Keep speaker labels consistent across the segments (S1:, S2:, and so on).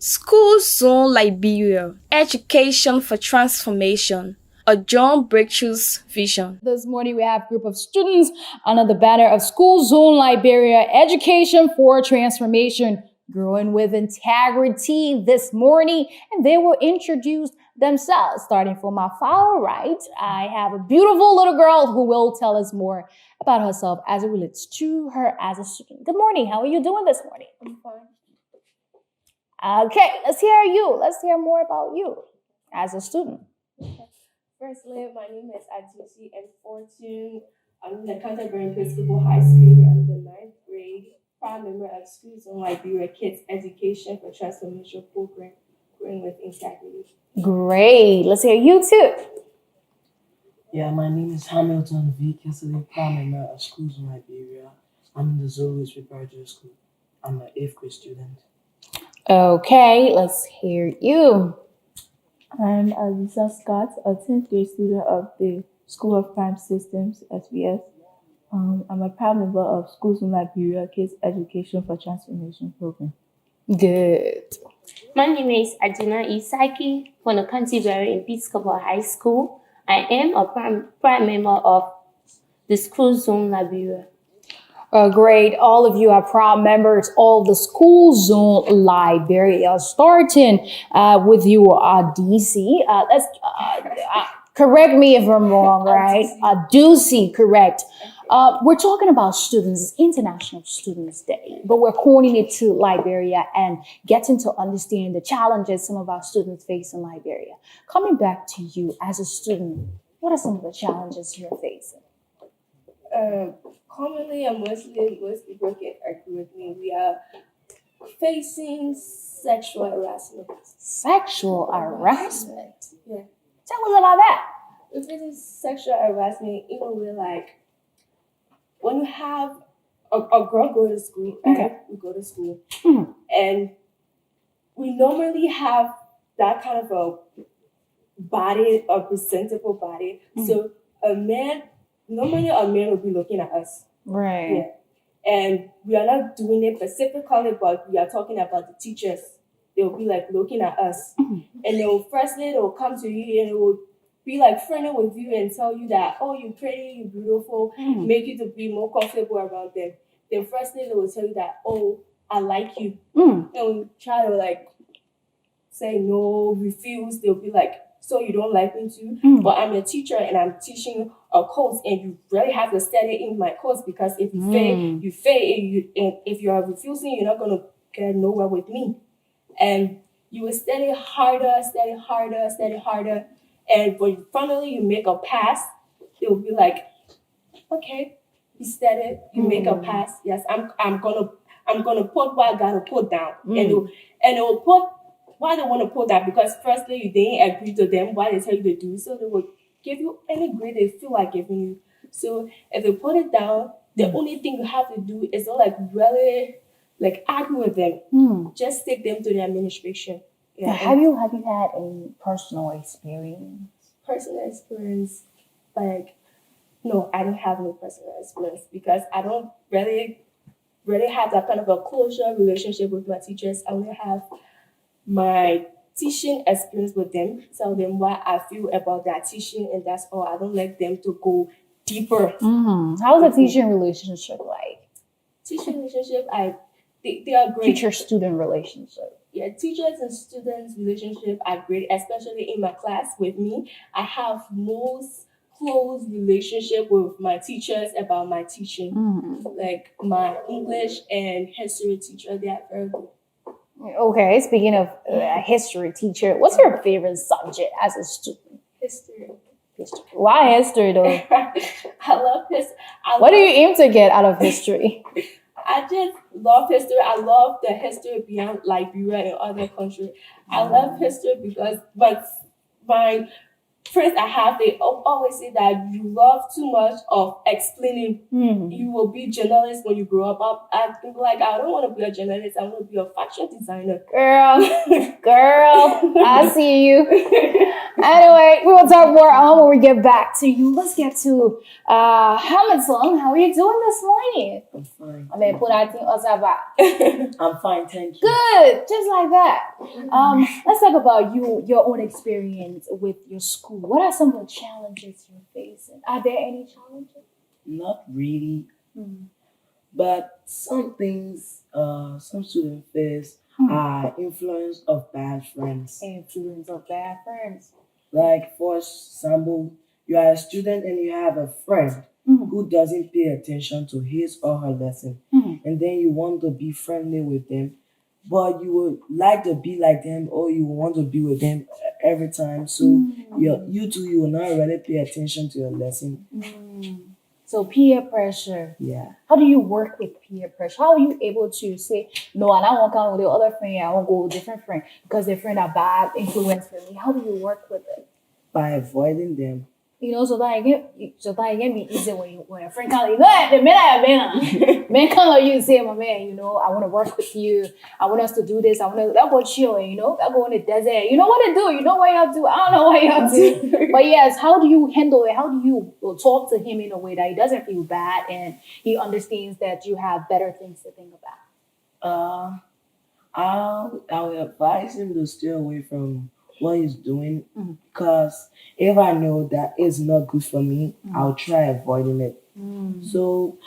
S1: Schoolzone Liberia Education for Transformation, a John Breakthrough's vision.
S2: This morning we have a group of students under the banner of Schoolzone Liberia Education for Transformation, growing with integrity this morning, and they will introduce themselves. Starting from my far right, I have a beautiful little girl who will tell us more about herself as it relates to her as a student. Good morning. How are you doing this morning?
S3: I'm fine.
S2: Okay, let's hear you. Let's hear more about you as a student.
S3: Firstly, my name is Adisi and Fortune. I'm in the Canterbury Episcopal High School. I'm the 9th grade, proud member of Schoolzone Liberia Kids Education for Transformation Program, growing with integrity.
S2: Great. Let's hear you too.
S4: Yeah, my name is Hamilton V. Kessler, proud member of Schools in Liberia. I'm in the Zulu's Preparatory School. I'm an 8th grade student.
S2: Okay, let's hear you.
S5: I'm Alisa Scott, a 10th grade student of the School of Prime Systems, SBS. I'm a proud member of Schools in Liberia Kids Education for Transformation Program.
S2: Good.
S6: My name is Adina Isaki from the Canterbury Episcopal High School. I am a prime member of the Schoolzone Liberia.
S2: Great. All of you are proud members of the Schoolzone Liberia. Starting with you, DC. Let's correct me if I'm wrong, right? Ducey, correct. We're talking about students, it's International Students Day, but we're coining it to Liberia and getting to understand the challenges some of our students face in Liberia. Coming back to you as a student, what are some of the challenges you're facing?
S3: Commonly, and most people can agree with me, we are facing sexual harassment.
S2: Sexual harassment?
S3: Yeah.
S2: Tell us about that.
S3: We're facing sexual harassment in a way like when you have a girl go to school, right?
S2: Okay.
S3: We go to school,
S2: Mhm.
S3: and we normally have that kind of a body, a presentable body. So normally a man will be looking at us.
S2: Right.
S3: Yeah. And we are not doing it specifically, but we are talking about the teachers. They will be like looking at us.
S2: Mhm.
S3: And they will come to you and they will be like friendly with you and tell you that, oh, you're pretty, you're beautiful,
S2: Mhm.
S3: make you to be more comfortable around them. Then firstly, they will tell you that, oh, I like you.
S2: Mm.
S3: And we try to like say no, refuse. They'll be like, so you don't like me too?
S2: Mm.
S3: But I'm a teacher and I'm teaching a course, and you really have to study in my course, because if you fail, you fail. And if you are refusing, you're not gonna get nowhere with me. And you will study harder, and when finally you make a pass, it will be like, okay, you studied, you make a pass. Yes, I'm gonna put what I gotta put down, and it will put why they want to put that, because firstly you didn't agree to them what they tell you to do, so they will give you any grade they feel like giving you. So if they put it down, the only thing you have to do is not like really like argue with them. Just take them to the administration.
S2: Yeah. Have you had any personal experience?
S3: Personal experience, like no, I don't have no personal experience, because I don't really have that kind of a closer relationship with my teachers. I only have my teaching experience with them, tell them what I feel about that teaching, and that's all. I don't like them to go deeper.
S2: How's the teaching relationship like?
S3: Teaching relationship, they are great.
S2: Teacher-student relationship.
S3: Yeah, teachers and students relationship are great, especially in my class with me. I have most close relationship with my teachers about my teaching. Like my English and history teacher, they are very good.
S2: Okay, speaking of a history teacher, what's your favorite subject as a student?
S3: History.
S2: History. Why history though?
S3: I love history.
S2: What do you aim to get out of history?
S3: I just love history. I love the history beyond Liberia and other countries. I love history because my friends I have, they always say that you love too much of explaining. You will be journalist when you grow up. I think like I don't want to be a journalist. I want to be a fashion designer.
S2: Girl, I see you. Anyway, we will talk more when we get back to you. Let's get to Hamilton. How are you doing this morning?
S4: I'm fine.
S2: I mean, put out
S4: I'm fine, thank you.
S2: Good, just like that. Let's talk about your own experience with your school. What are some of the challenges you're facing? Are there any challenges?
S4: Not really,
S2: Mm.
S4: but some things, some students face are influence of bad friends.
S2: Influence of bad friends.
S4: Like, for example, you are a student and you have a friend who doesn't pay attention to his or her lesson, and then you want to be friendly with them, but you would like to be like them or you want to be with them every time. So you will not really pay attention to your lesson.
S2: So peer pressure.
S4: Yeah.
S2: How do you work with peer pressure? How are you able to say, no, and I won't come with the other friend, I won't go with different friend because their friend are bad influence for me? How do you work with it?
S4: By avoiding them.
S2: You know, so that it can be easy when a friend comes, you know, the men I have men come to you and say, my man, you know, I want to work with you. I want us to do this. I want to, that go chill, you know, that go in the desert. You know what to do. You know what y'all do. I don't know what y'all do. But yes, how do you handle it? How do you talk to him in a way that he doesn't feel bad and he understands that you have better things to think about?
S4: I will advise him to stay away from what he's doing because if I know that it's not good for me, I'll try avoiding it. So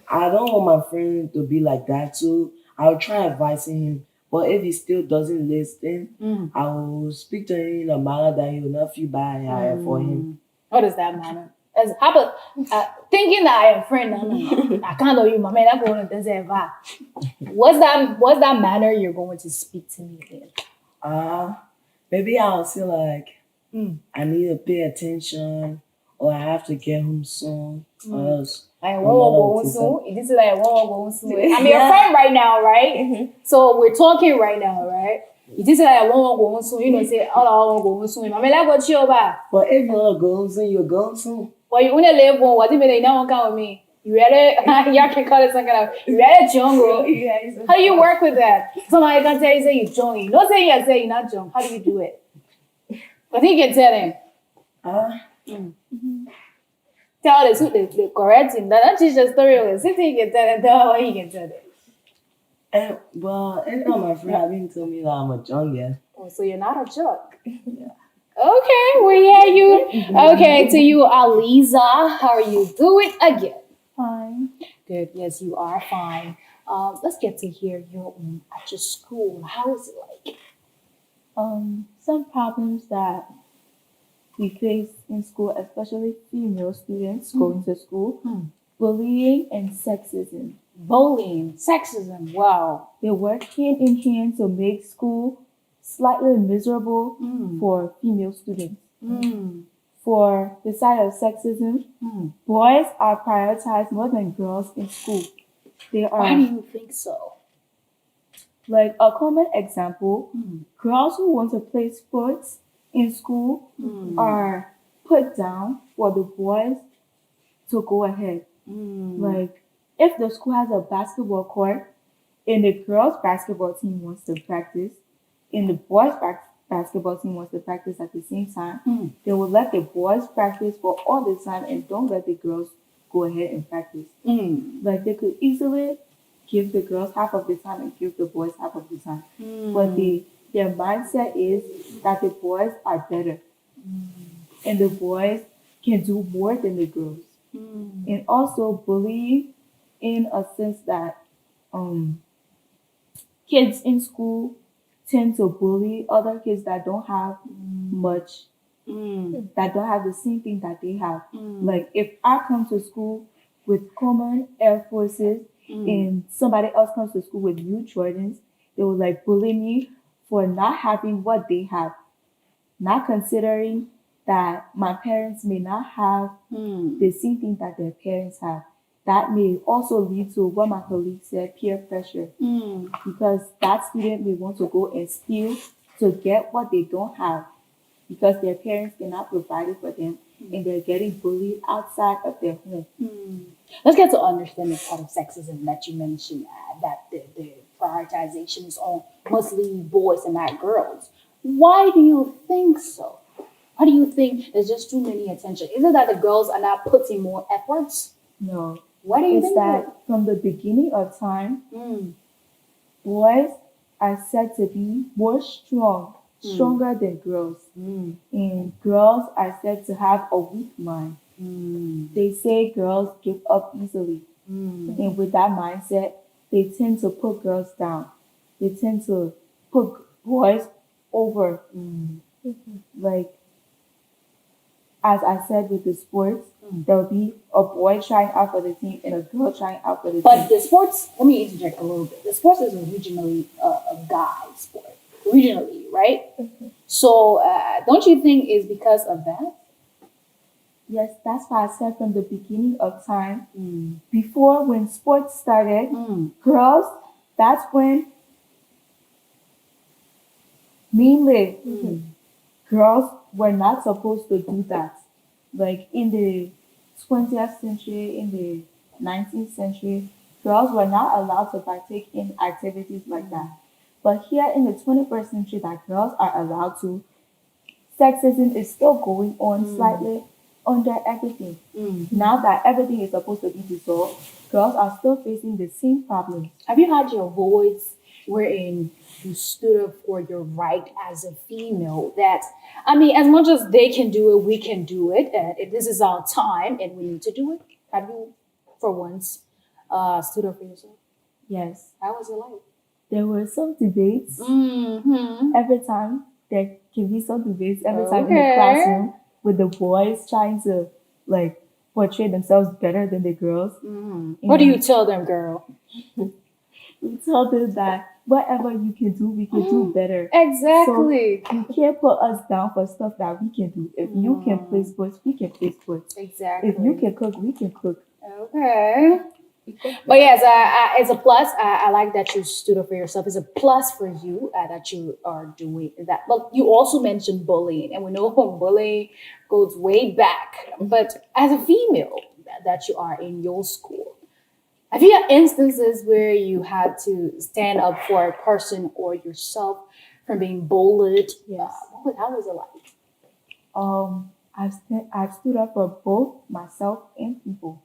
S4: I don't want my friend to be like that, so I'll try advising him. But if he still doesn't listen, I will speak to him in a manner that he will not feel bad for him.
S2: What does that matter? As how about thinking that I am a friend, I can't know you, my man. I'm going to desert. What's that manner you're going to speak to me in?
S4: Maybe I'll say like, I need to pay attention, or I have to get home soon, or else.
S2: Like going soon. This is like going soon. I'm your friend right now, right? So we're talking right now, right? It is like going soon. You know, say all going soon. I mean, like what you about?
S4: But if you're not going soon, you're going soon.
S2: But you only live one. What do you mean? Now one come with me. You ready? Y'all can call it something else. You ready, jungle? How do you work with that? Somebody can tell you say you jungle. Don't say you say you're not jungle. How do you do it? I think you can tell him. Tell the correct him. Don't teach the story of it. See if you can tell him. Tell her what he can tell them.
S4: Well, anytime my friend having told me that I'm a jungle.
S2: Oh, so you're not a joke. Okay, we hear you. Okay, to you, Aliza. How are you doing again?
S5: Fine.
S2: Good. Yes, you are fine. Let's get to hear your own at your school. How is it like?
S5: Some problems that we face in school, especially female students going to school, bullying and sexism.
S2: Bullying, sexism. Wow.
S5: They work hand in hand to make school slightly miserable for female students. For the side of sexism, boys are prioritized more than girls in school.
S2: Why do you think so?
S5: Like a common example, girls who want to play sports in school are put down for the boys to go ahead. Like if the school has a basketball court and the girls' basketball team wants to practice and the boys' basketball team wants to practice at the same time, they will let the boys practice for all the time and don't let the girls go ahead and practice. Like they could easily give the girls half of the time and give the boys half of the time. But their mindset is that the boys are better and the boys can do more than the girls. And also bullying in a sense that kids in school tend to bully other kids that don't have much, that don't have the same thing that they have. Like if I come to school with common Air Forces and somebody else comes to school with new Jordans, they will like bully me for not having what they have, not considering that my parents may not have the same thing that their parents have. That may also lead to what my colleague said, peer pressure. Because that student may want to go and steal to get what they don't have because their parents cannot provide it for them and they're getting bullied outside of their home.
S2: Let's get to understand the part of sexism that you mentioned, that the prioritization is on mostly boys and not girls. Why do you think so? Why do you think there's just too many attention? Is it that the girls are not putting more efforts?
S5: No.
S2: Why do you
S5: It's
S2: think
S5: that from the beginning of time, boys are said to be more stronger than girls. And girls are said to have a weak mind. They say girls give up easily. And with that mindset, they tend to put girls down. They tend to put boys over. Like, as I said with the sports, there will be a boy trying out for the team and a girl trying out for the
S2: But
S5: team.
S2: the sports, let me interject a little bit. The sports is originally a guy sport, originally, right? So don't you think it's because of that?
S5: Yes, that's why I said from the beginning of time, before when sports started, girls, that's when mainly girls were not supposed to do that. Like in the 20th century, in the 19th century, girls were not allowed to partake in activities like that. But here in the 21st century, that girls are allowed to, sexism is still going on slightly under everything. Now that everything is supposed to be dissolved, girls are still facing the same problems.
S2: Have you had your voice wherein you stood up for your right as a female? That, I mean, as much as they can do it, we can do it. And this is our time and we need to do it. Have you, for once, stood up for yourself?
S5: Yes,
S2: How was it like?
S5: there were some debates. Every time there can be some debates every time in the
S2: Okay.
S5: classroom with the boys trying to like portray themselves better than the girls.
S2: What do you tell them, girl?
S5: We tell them that whatever you can do, we can do better.
S2: Exactly.
S5: So you can't put us down for stuff that we can do. If you can play sports, we can play sports.
S2: Exactly.
S5: If you can cook, we can cook.
S2: Okay. But yes, it's a plus. I like that you stood up for yourself. It's a plus for you that you are doing that. But you also mentioned bullying, and we know bullying goes way back. But as a female that you are in your school, have you had instances where you had to stand up for a person or yourself from being bullied?
S5: Yes.
S2: How was it like?
S5: I've stood up for both myself and people.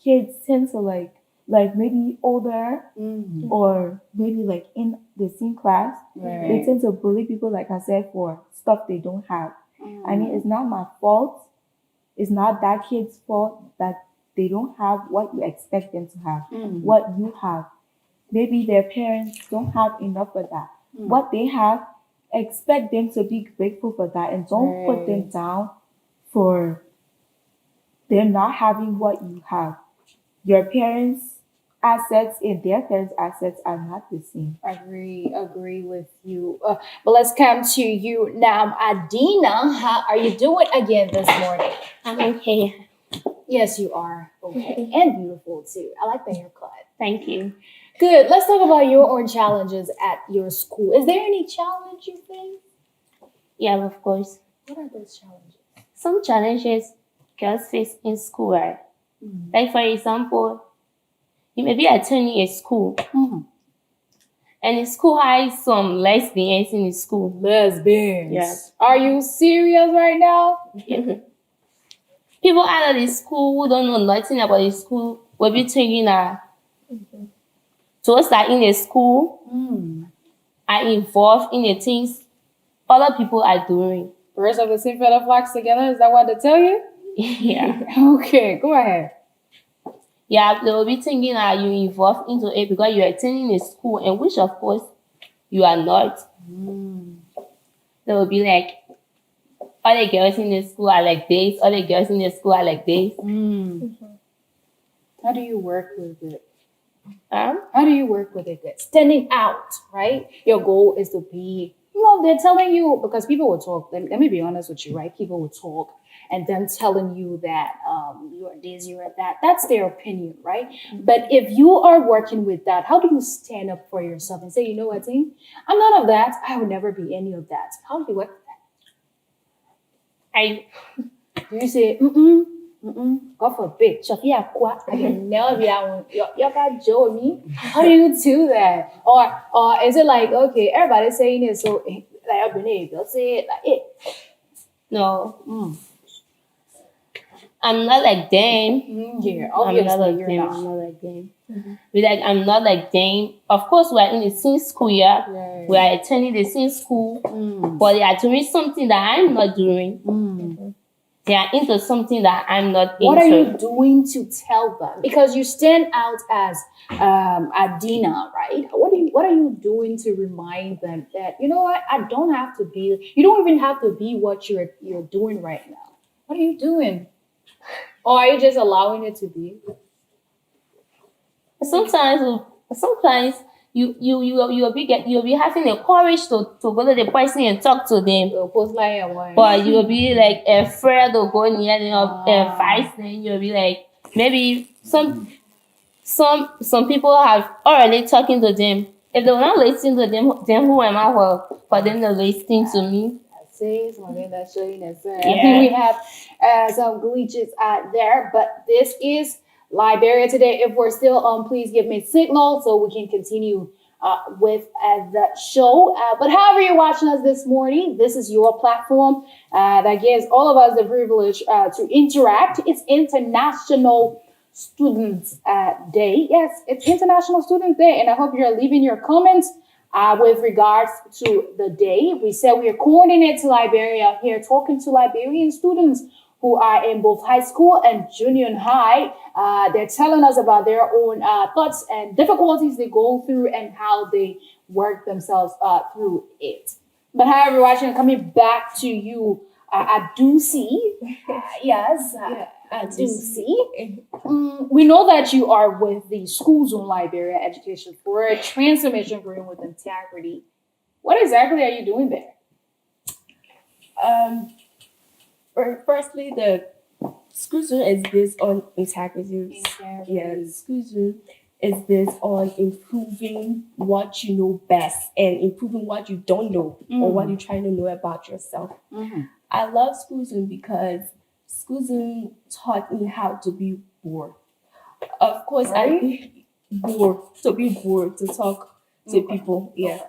S5: Kids tend to like maybe older or maybe like in the same class, they tend to bully people, like I said, for stuff they don't have. I mean, it's not my fault. It's not that kid's fault that they don't have what you expect them to have, what you have. Maybe their parents don't have enough of that. What they have, expect them to be grateful for that and don't put them down for them not having what you have. Your parents' assets and their parents' assets are not the same.
S2: Agree with you. But let's come to you now, Adina. How are you doing again this morning?
S6: I'm okay.
S2: Yes, you are okay and beautiful too. I like the haircut.
S6: Thank you.
S2: Good. Let's talk about your own challenges at your school. Is there any challenge you face?
S6: Yeah, of course.
S2: What are those challenges?
S6: Some challenges girls face in school, right? Like for example, you may be attending a school, and the school has some lesbians in the school.
S2: Lesbians.
S6: Yes.
S2: Are you serious right now?
S6: People out of the school who don't know nothing about the school will be thinking that those that in the school are involved in the things other people are doing.
S2: Birds of the same feather flocks together. Is that what they tell you?
S6: Yeah.
S2: Okay, go ahead.
S6: Yeah, they will be thinking that you involved into it because you are attending a school, and which of course you are not. They will be like, all the girls in the school are like this, all the girls in the school are like this.
S2: How do you work with it?
S6: Um,
S2: How do you work with it? Standing out, right? Your goal is to be, they're telling you, because people will talk. Let me be honest with you, right? People will talk and them telling you that you're this, you're that. That's their opinion, right? But if you are working with that, how do you stand up for yourself and say, you know what, Ting? I'm none of that. I would never be any of that. How do you work with that? Do you say, God forbid, Shafia Kwa, I can never be that one. You got Joe me. How do you do that? Or is it like, okay, everybody's saying it, so like a behavior. Say it like it.
S6: No, I'm not like them.
S2: Yeah,
S6: I'm not
S2: obviously
S6: like
S2: you're
S6: them.
S2: not.
S6: I'm not like them. Be like, I'm not like them. Of course, we are in the same school, yeah.
S2: Right.
S6: We are attending the same school, but they are doing something that I'm not doing. They are into something that I'm not
S2: What
S6: into.
S2: are you doing to tell them? Because you stand out as Adina, right? What are you doing to remind them that you know what? I don't have to be. You don't even have to be what you're doing right now. What are you doing? Or are you just allowing it to be?
S6: Sometimes you'll be having the courage to go to the person and talk to them.
S2: Post like a one.
S6: But you'll be like afraid to go near them or advice them. You'll be like, maybe some people have already talking to them. If they're not listening to them, then who am I for them to listen to me?
S2: See, something that's showing us. I
S6: Yeah.
S2: think we have some glitches there, but this is Liberia today. If we're still on, please give me a signal so we can continue with the show. But however you're watching us this morning, this is your platform that gives all of us the privilege to interact. It's International Students Day. Yes, it's International Students Day, and I hope you're leaving your comments with regards to the day. We said we are coordinated to Liberia here, talking to Liberian students who are in both high school and junior high. They're telling us about their own thoughts and difficulties they go through and how they work themselves through it. But however, watching, coming back to you, I do see, yes, I do see. We know that you are with the Schoolzone Liberia Education for a Transformation Growing with Integrity. What exactly are you doing there?
S3: Firstly, the Schoolzone is based on integrity. Yeah, Schoolzone is based on improving what you know best and improving what you don't know or what you're trying to know about yourself. I love Schoolzone because Schoolzone taught me how to be bored. Of course, I bored to talk to people. Yeah,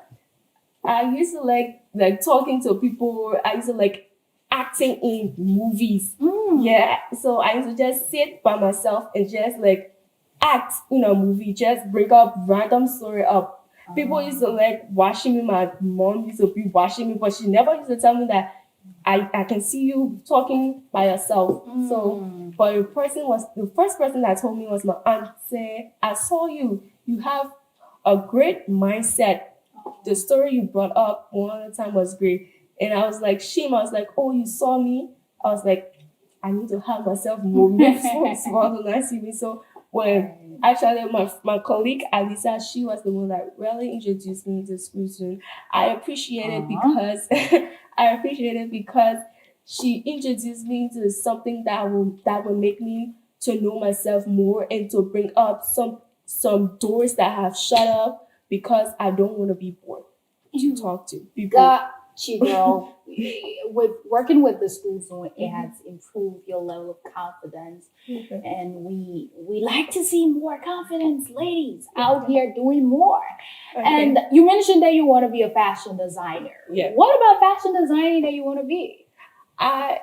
S3: I used to like talking to people. I used to like acting in movies. Yeah, so I used to just sit by myself and just like act in a movie, just bring up random story up. People used to like watching me. My mom used to be watching me, but she never used to tell me that I can see you talking by yourself. So, but the first person that told me was my aunt. Say, I saw you. You have a great mindset. The story you brought up one of the time was great. And I was like, shame. I was like, oh, you saw me? I was like, I need to have myself more small to not see me. So when actually my colleague Alisa, she was the one that really introduced me to Schoolzone. I appreciate it because she introduced me to something that will make me to know myself more and to bring up some doors that have shut up because I don't want to be bored to talk to people.
S2: Got you, girl. With working with the Schoolzone, it has improved your level of confidence, and we like to see more confidence, ladies, out here doing more. And you mentioned that you want to be a fashion designer.
S3: Yeah.
S2: What about fashion designing that you want to be?
S3: I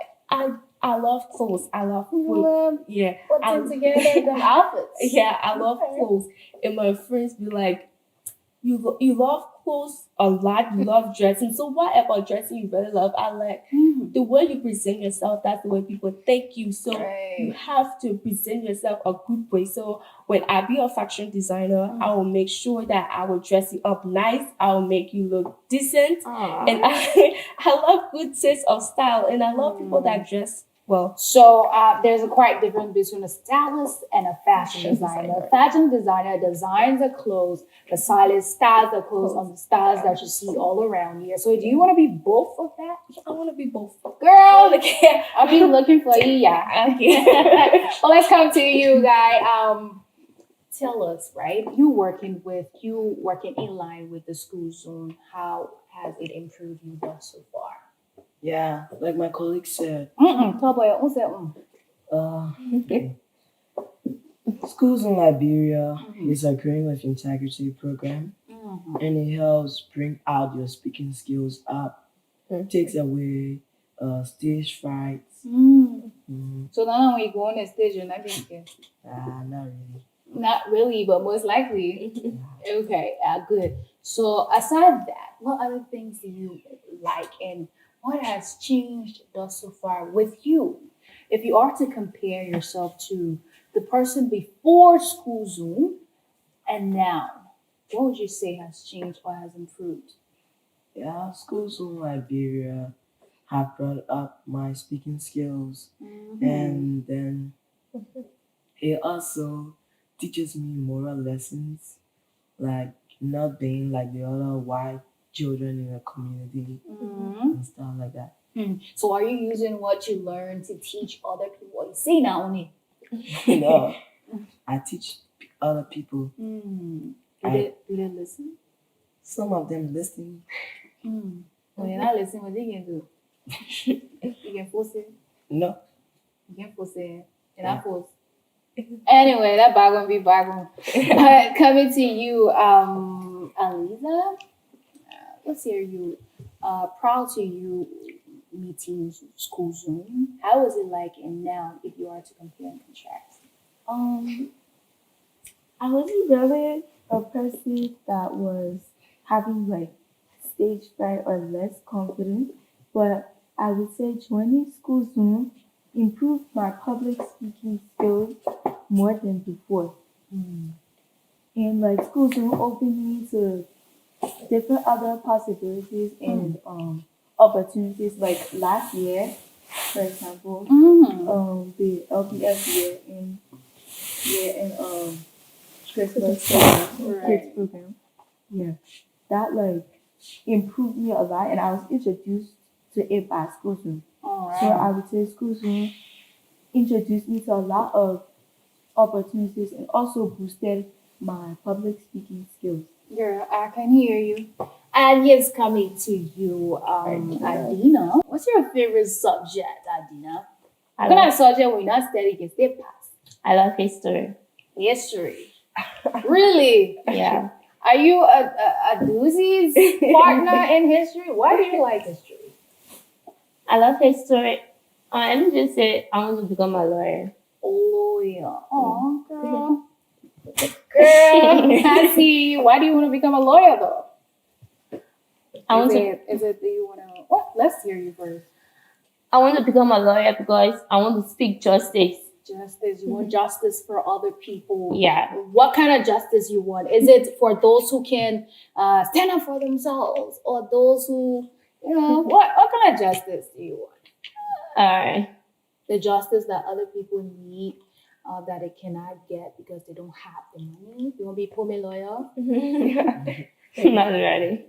S3: love clothes. I love
S2: You
S3: clothes.
S2: love
S3: Yeah.
S2: putting together them outfits.
S3: Yeah, I love clothes. And my friends be like, you love clothes a lot, you love dressing. So what about dressing you really love? I like the way you present yourself, that's the way people thank you. So you have to present yourself a good way. So when I be a fashion designer, I will make sure that I will dress you up nice. I will make you look decent. And I love good sense of style. And I love people that dress well.
S2: So there's a quite difference between a stylist and a fashion designer. Fashion designer designs the clothes, the stylist styles the clothes on the styles that you see all around here. So do you want to be both of that?
S3: I want to be both.
S2: Girl, I'll be looking for you, yeah. Okay. Well, let's come to you, guy. Tell us, right? You working in line with the Schoolzone. How has it improved you thus so far?
S4: Yeah, like my colleague said, Schools in Liberia is a Growing with Integrity program, and it helps bring out your speaking skills up takes away stage frights.
S2: So now when you go on the stage, you're not being scared.
S4: Not really.
S2: Not really, but most likely. Okay, good. So aside that, what other things do you like, and what has changed thus so far with you? If you are to compare yourself to the person before Schoolzone and now, what would you say has changed or has improved?
S4: Yeah, schools in Liberia have brought up my speaking skills, and then it also teaches me moral lessons, like not being like the other white children in the community and stuff like that.
S2: So are you using what you learned to teach other people? You see now only.
S4: You know, I teach other people.
S2: Do
S4: I-
S2: they listen?
S4: Some of them listen.
S2: When you're not listening, what they can do? You can force it.
S4: No,
S2: You can force it. And I force. Anyway, that bag gonna be bag on. Coming to you, Aliza. Let's hear you. Proud to you meeting Schoolzone. How was it like and now if you are to compare and contrast?
S5: I wasn't really a person that was having like stage fright or less confidence, but I would say joining Schoolzone improved my public speaking skills more than before. And like Schoolzone opened me to different other possibilities and opportunities. Like last year, for example, the LPS year in Christmas program, kids program. Yeah, that like improved me a lot, and I was introduced to it by Schoolzone. So I would say Schoolzone introduced me to a lot of opportunities and also boosted my public speaking skills.
S2: Girl, I can hear you. And yes, coming to you, Adina. What's your favorite subject, Adina? What kind of subject when you're not studying can stay pass?
S6: I love history.
S2: History. Really?
S6: Yeah.
S2: Are you a doozy's partner in history? Why do you like history?
S6: I love history. Let me just say, I want to become a lawyer.
S2: Lawyer. Oh, girl. Girl, I see you. Why do you want to become a lawyer, though? Is it do you want to? What? Let's hear you first.
S6: I want to become a lawyer because I want to speak justice.
S2: Justice. You want justice for other people.
S6: Yeah.
S2: What kind of justice you want? Is it for those who can stand up for themselves, or those who, what kind of justice do you want? The justice that other people need, that they cannot get because they don't have the money. You want to be poor man lawyer?
S6: Not ready.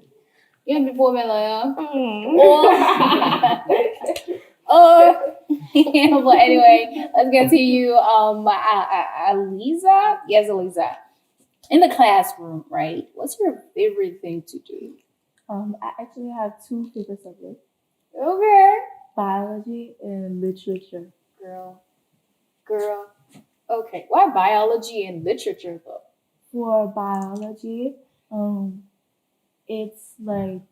S2: You want to be poor man lawyer? But anyway, let's get to you, Aliza. Yes, Aliza. In the classroom, right? What's your favorite thing to do?
S5: I actually have two favorite subjects:
S2: Okay.
S5: biology and literature.
S2: Girl. Okay. Why biology and literature though?
S5: For biology, it's like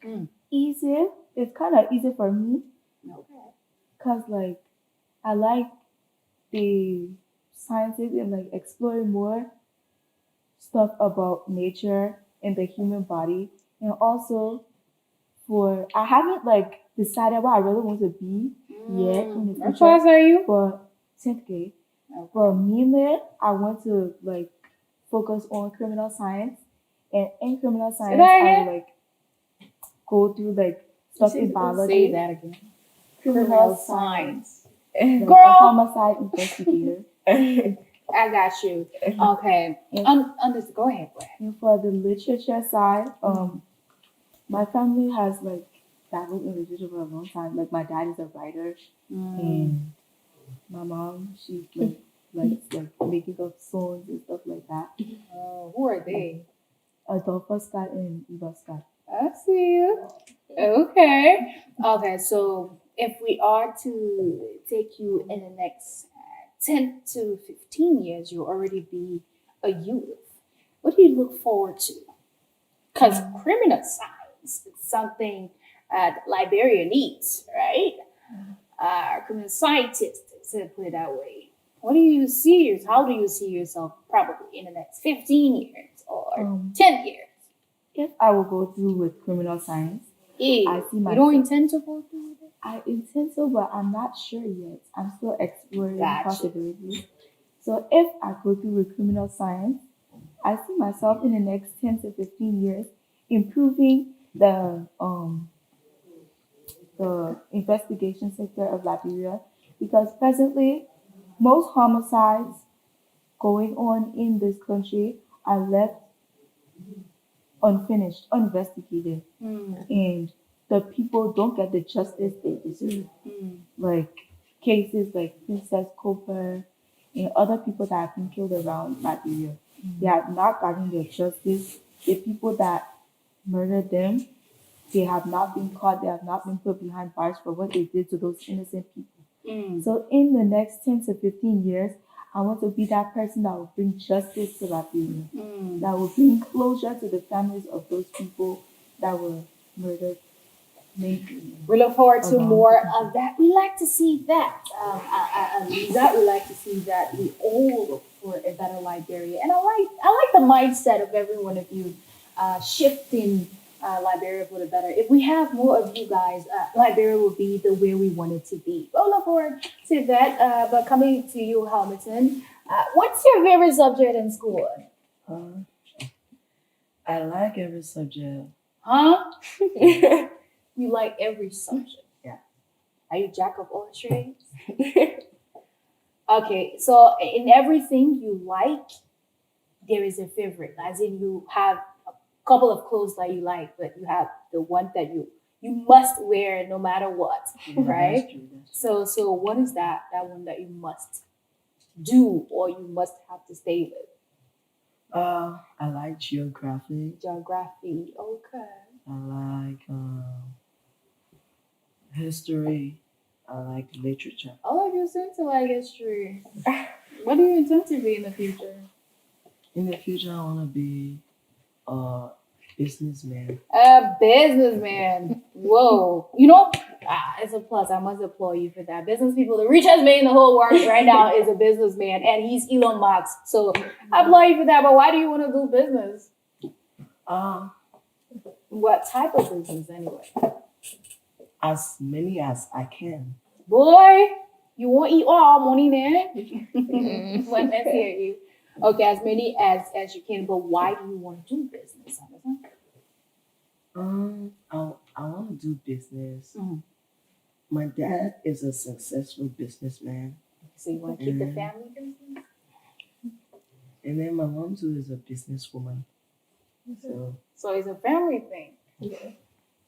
S5: easier. It's kind of easy for me
S2: Okay.
S5: because like I like the sciences and like exploring more stuff about nature and the human body, and also for I haven't like decided what I really want to be yet in the
S2: What
S5: future.
S2: class are you?
S5: But 10th grade.
S2: Okay.
S5: But mainly, I want to like focus on criminal science, and in criminal science,
S2: that
S5: I
S2: again?
S5: will like go through like stuff in
S2: Say
S5: biology,
S2: that again.
S5: criminal science, like
S2: Girl.
S5: a homicide investigator.
S2: I got you. Okay. Go ahead.
S5: And for the literature side, my family has like dabbled in literature for a long time. Like my dad is a writer, and my mom, she's like likes like making up songs and stuff like that.
S2: Who are they?
S5: Adolpha Scott and Eva Scott.
S2: I see you. Okay. Okay, so if we are to take you in the next 10 to 15 years, you'll already be a youth. What do you look forward to? Because criminal science is something Liberia needs, right? Criminal scientist, to put it that way. What do you see? How do you see yourself probably in the next 15 years or 10 years?
S5: If I will go through with criminal science, I see
S2: You
S5: myself.
S2: don't intend to go through with it?
S5: I intend to, but I'm not sure yet. I'm still exploring
S2: Gotcha.
S5: possibilities. So if I go through with criminal science, I see myself in the next 10 to 15 years improving the investigation sector of Liberia, because presently most homicides going on in this country are left unfinished, uninvestigated, and the people don't get the justice they deserve. Like cases like Princess Cooper and other people that have been killed around Liberia, they have not gotten their justice. The people that murdered them, they have not been caught. They have not been put behind bars for what they did to those innocent people. So in the next 10 to 15 years, I want to be that person that will bring justice to Liberia, that will bring closure to the families of those people that were murdered.
S2: We look forward to more of that. We like to see that. Lisa, we like to see that. We all look for a better Liberia, and I like the mindset of every one of you shifting Liberia for the better. If we have more of you guys, Liberia will be the way we want it to be. We'll look forward to that. But coming to you, Hamilton, what's your favorite subject in school?
S4: I like every subject.
S2: Huh? You like every subject.
S4: Yeah.
S2: Are you jack of all trades? Okay, so in everything you like, there is a favorite. As in, you have a couple of clothes that you like, but you have the one that you must wear no matter what, right?
S4: That's true, that's true.
S2: So what is that one that you must do or you must have to stay with?
S4: I like geography.
S2: Geography. Okay.
S4: I like history. I like literature.
S2: All of you seem to like history. What do you intend to be in the future?
S4: In the future, I want to be a businessman.
S2: A businessman. Whoa. It's a plus. I must applaud you for that. Business people, the richest man in the whole world right now is a businessman, and he's Elon Musk. So I applaud you for that. But why do you want to do business? What type of business anyway?
S4: As many as I can.
S2: Boy, you won't eat all money then? Let's hear you. Okay, as many as you can, but why do you want to do business?
S4: I want to do business. My dad is a successful businessman,
S2: So you want to keep the family business?
S4: and then my mom too is a businesswoman.
S2: So it's a family thing.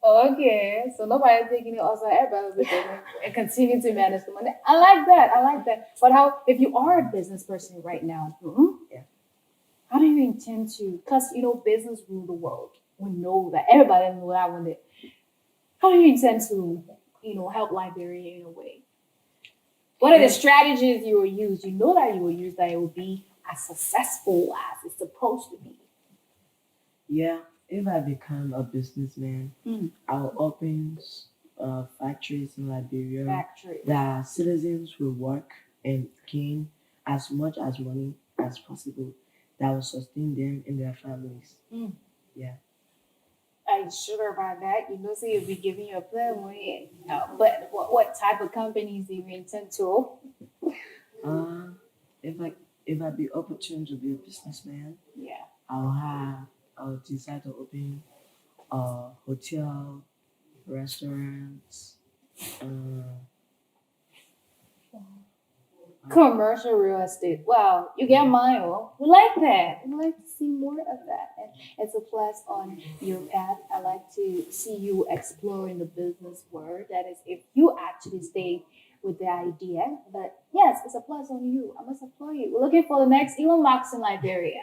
S2: Okay, so nobody's taking it outside everybody's business and continue to manage the money. I like that. But how, if you are a business person right now,
S4: Yeah.
S2: how do you intend to, because business rule the world. We know that, everybody knows that one day. How do you intend to, help Liberia in a way? What are the strategies you will use? You know that you will use that it will be as successful as it's supposed to be.
S4: Yeah, if I become a businessman, I'll open factories in Liberia that citizens will work and gain as much as money as possible that will sustain them and their families. Yeah.
S2: Are you sure about that? So you'll be giving you a plan money. But what type of companies do you intend to?
S4: If I be opportune to be a businessman, I'll decide to open a hotel, restaurants,
S2: Commercial real estate. Wow, you get mine. We like that. We like to see more of that. And it's a plus on your path. I like to see you exploring the business world. That is, if you actually stay with the idea. But yes, it's a plus on you. I must applaud you. We're looking for the next Elon Musk in Liberia.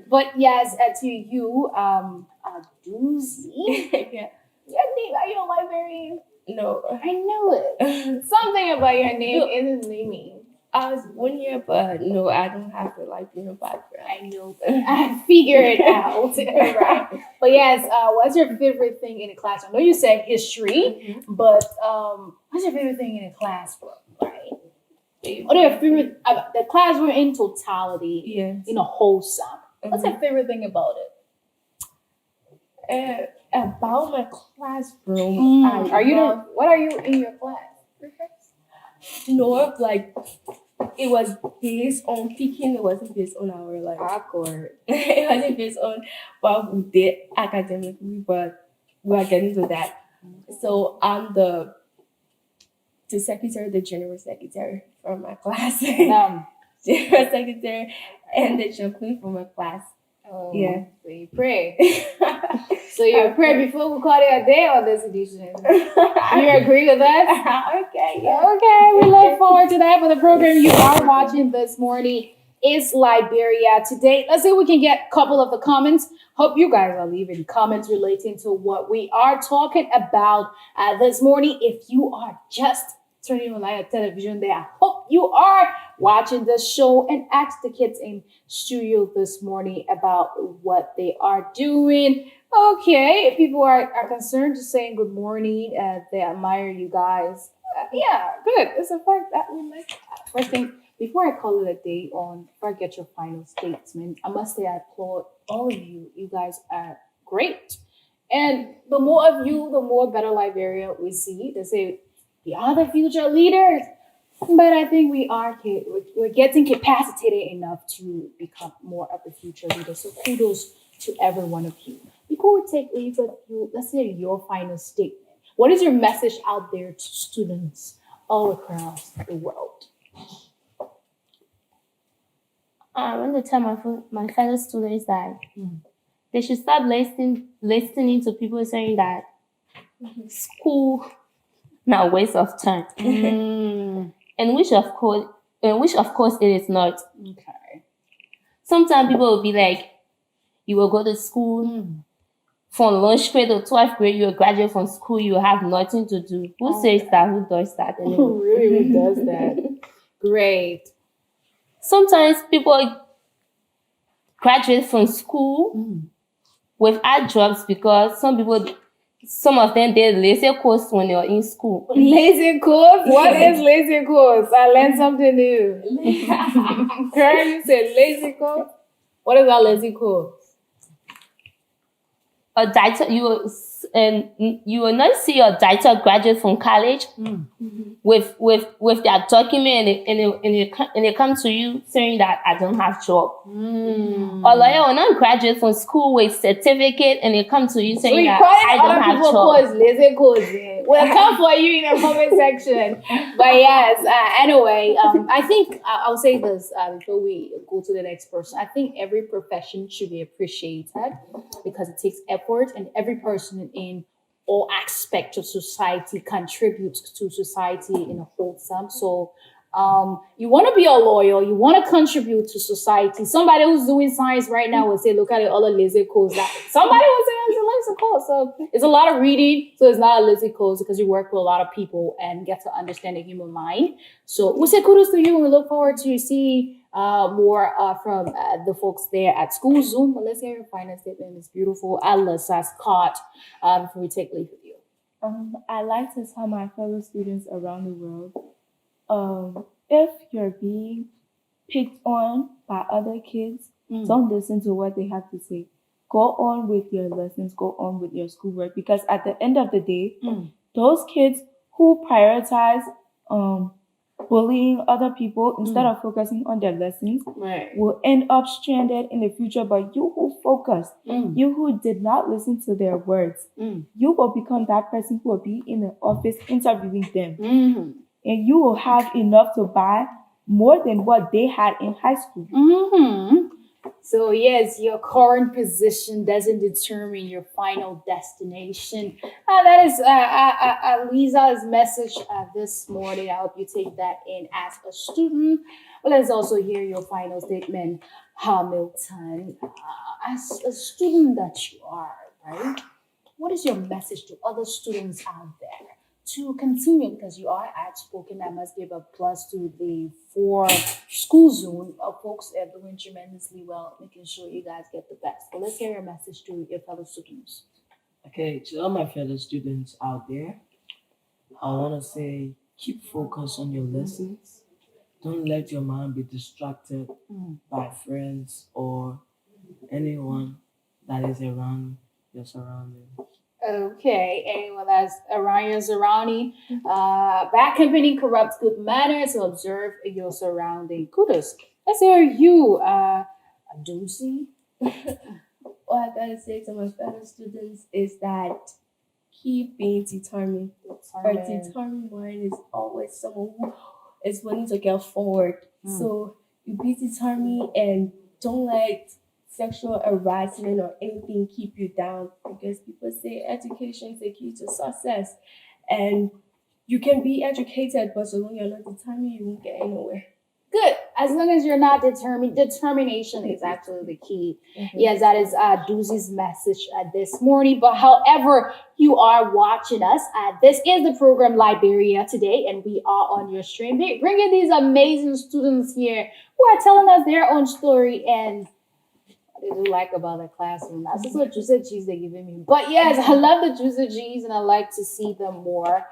S2: But yes, to you, Doozy. Your name, are you a Liberian?
S1: No.
S2: I knew it. Something about your name isn't naming.
S6: I was 1 year, but no, I don't have a Liberian background.
S2: I know, but I figure it out. Right. But yes, what's your favorite thing in a classroom? I know you said history, but what's your favorite thing in a classroom? Right. What are your favorite the classroom in totality?
S6: Yes.
S2: In a whole sum. What's your favorite thing about it?
S6: About my classroom,
S2: What are you in your class?
S3: No, like it was based on picking. It wasn't based on our like
S2: Awkward.
S3: it wasn't based on what we did academically, but we are getting to that. So I'm the secretary, the general secretary for my class. General secretary and the chaplain for my class. Yeah.
S2: So you pray. So you pray before we call it a day on this edition. You agree with us?
S3: Okay. Yeah.
S2: Okay, we look forward to that. For the program you are watching this morning is Liberia Today. Let's see if we can get a couple of the comments. Hope you guys are leaving comments relating to what we are talking about this morning. If you are just turning on live television there, I hope you are watching the show, and ask the kids in studio this morning about what they are doing. Okay, people are concerned, just saying good morning. They admire you guys. Yeah, good. It's a fact that we like that. First thing, before I call it a day before I get your final statement, I must say I applaud all of you. You guys are great. And the more of you, the more better Liberia we see. They say, we are the future leaders. But I think we're getting capacitated enough to become more of the future leaders. So kudos to every one of you. Before we take leave of you, let's hear your final statement. What is your message out there to students all across the world?
S6: I want to tell my fellow students that they should stop listening to people saying that school now waste of time. And which of course it is not.
S2: Okay.
S6: Sometimes people will be like, you will go to school from lunch grade to 12th grade, you will graduate from school, you will have nothing to do. Who says that? Who does that?
S2: Who really does that? Great.
S6: Sometimes people graduate from school without jobs because some of them did lazy course when you're in school.
S2: Lazy course? What is lazy course? I learned something new. Girl, you said lazy course? What is that lazy course?
S6: You will not see a doctor graduate from college with their document and they come to you saying that I don't have job. A lawyer will not graduate from school with certificate and they come to you saying that I don't have job.
S2: Lazy course. We'll come for you in the comment section. But yes, anyway, I think I'll say this before we go to the next person. I think every profession should be appreciated because it takes effort, and every person in all aspects of society contributes to society in a wholesome. So you want to be a lawyer, you want to contribute to society. Somebody who's doing science right now will say, look at the other lazy course. Somebody will say it's a lazy course. So it's a lot of reading, so it's not a lazy course because you work with a lot of people and get to understand the human mind. So we say kudos to you, and we look forward to see more from the folks there at Schoolzone. But let's hear your final statement. It's beautiful. Alice has caught before we take leave with you.
S5: I like to tell my fellow students around the world, if you're being picked on by other kids, don't listen to what they have to say. Go on with your lessons, go on with your schoolwork, because at the end of the day, those kids who prioritize bullying other people instead of focusing on their lessons will end up stranded in the future. But you who focused, you who did not listen to their words, you will become that person who will be in the office interviewing them. And you will have enough to buy more than what they had in high school.
S2: So yes, your current position doesn't determine your final destination. That is Lisa's message this morning. I hope you take that in as a student. But let's also hear your final statement, Hamilton. As a student that you are, right? What is your message to other students out there to continue, because you are outspoken, I must give a plus to the 4 school zone folks that are doing tremendously well, making sure you guys get the best. But let's hear your message to your fellow students.
S4: Okay, to all my fellow students out there, I want to say keep focus on your lessons. Don't let your mind be distracted by friends or anyone that is around your surroundings.
S2: Okay, anyone that's around your surrounding, bad company corrupts good manners, so observe your surrounding. Kudos. Let's hear you, Doozy.
S3: What I gotta say to my fellow students is that keep being determined. A determined mind is always someone who is willing to get forward. So you be determined and don't let sexual harassment or anything keep you down, because people say education is the key to success. And you can be educated, but so long you're not determined, you won't get anywhere.
S2: Good. As long as you're not determined, determination is actually the key. Yes, that is Doozy's message this morning. But however you are watching us, this is the program Liberia today, and we are on your stream, bringing these amazing students here who are telling us their own story and what they do like about the classroom. That's just what juicy cheese they're giving me. But yes, I love the juicy cheese, and I like to see them more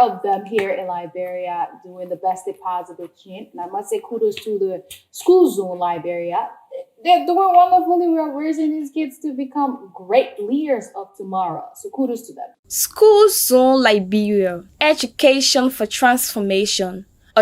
S2: of them here in Liberia doing the best they possibly can. And I must say kudos to the school zone Liberia. They're doing wonderfully. We're raising these kids to become great leaders of tomorrow. So kudos to them.
S1: Schoolzone Liberia, education for transformation.